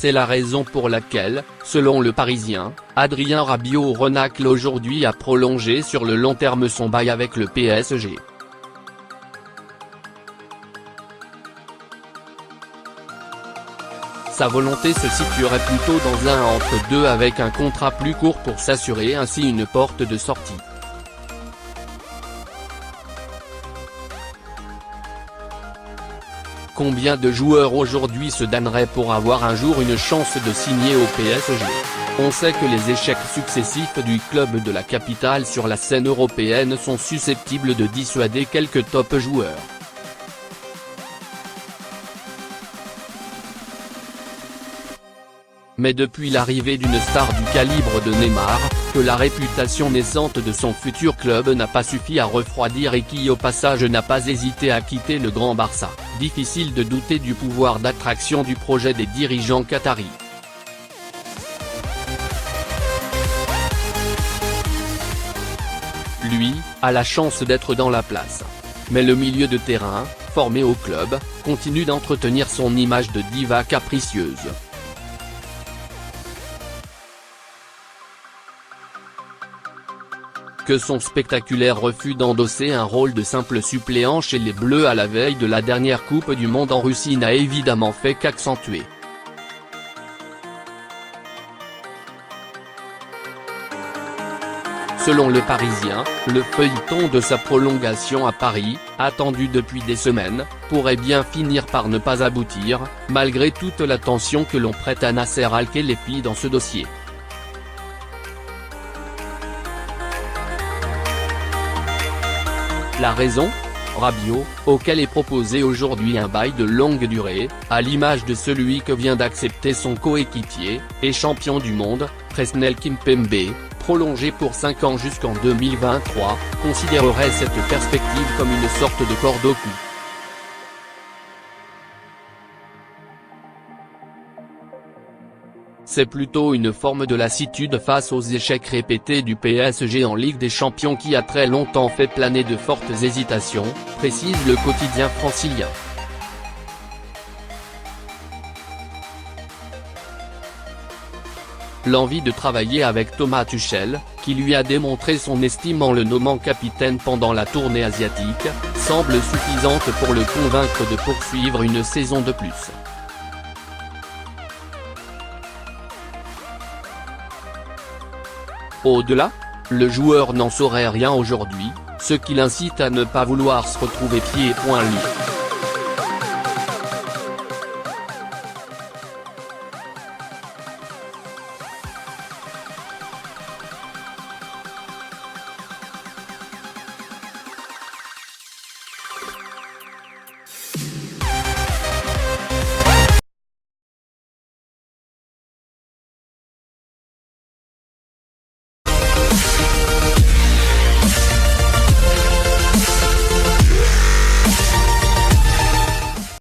C'est la raison pour laquelle, selon Le Parisien, Adrien Rabiot renacle aujourd'hui à prolonger sur le long terme son bail avec le PSG. Sa volonté se situerait plutôt dans un entre-deux avec un contrat plus court pour s'assurer ainsi une porte de sortie. Combien de joueurs aujourd'hui se damneraient pour avoir un jour une chance de signer au PSG? On sait que les échecs successifs du club de la capitale sur la scène européenne sont susceptibles de dissuader quelques top joueurs. Mais depuis l'arrivée d'une star du calibre de Neymar, que la réputation naissante de son futur club n'a pas suffi à refroidir et qui au passage n'a pas hésité à quitter le Grand Barça, difficile de douter du pouvoir d'attraction du projet des dirigeants qataris. Lui, a la chance d'être dans la place. Mais le milieu de terrain, formé au club, continue d'entretenir son image de diva capricieuse. Que son spectaculaire refus d'endosser un rôle de simple suppléant chez les Bleus à la veille de la dernière Coupe du Monde en Russie n'a évidemment fait qu'accentuer. Selon Le Parisien, le feuilleton de sa prolongation à Paris, attendu depuis des semaines, pourrait bien finir par ne pas aboutir, malgré toute l'attention que l'on prête à Nasser Al-Khelaifi dans ce dossier. La raison? Rabiot, auquel est proposé aujourd'hui un bail de longue durée, à l'image de celui que vient d'accepter son coéquipier, et champion du monde, Presnel Kimpembe, prolongé pour 5 ans jusqu'en 2023, considérerait cette perspective comme une sorte de corde au cou. C'est plutôt une forme de lassitude face aux échecs répétés du PSG en Ligue des Champions qui a très longtemps fait planer de fortes hésitations, précise le quotidien francilien. L'envie de travailler avec Thomas Tuchel, qui lui a démontré son estime en le nommant capitaine pendant la tournée asiatique, semble suffisante pour le convaincre de poursuivre une saison de plus. Au-delà, le joueur n'en saurait rien aujourd'hui, ce qui l'incite à ne pas vouloir se retrouver pieds et poings liés.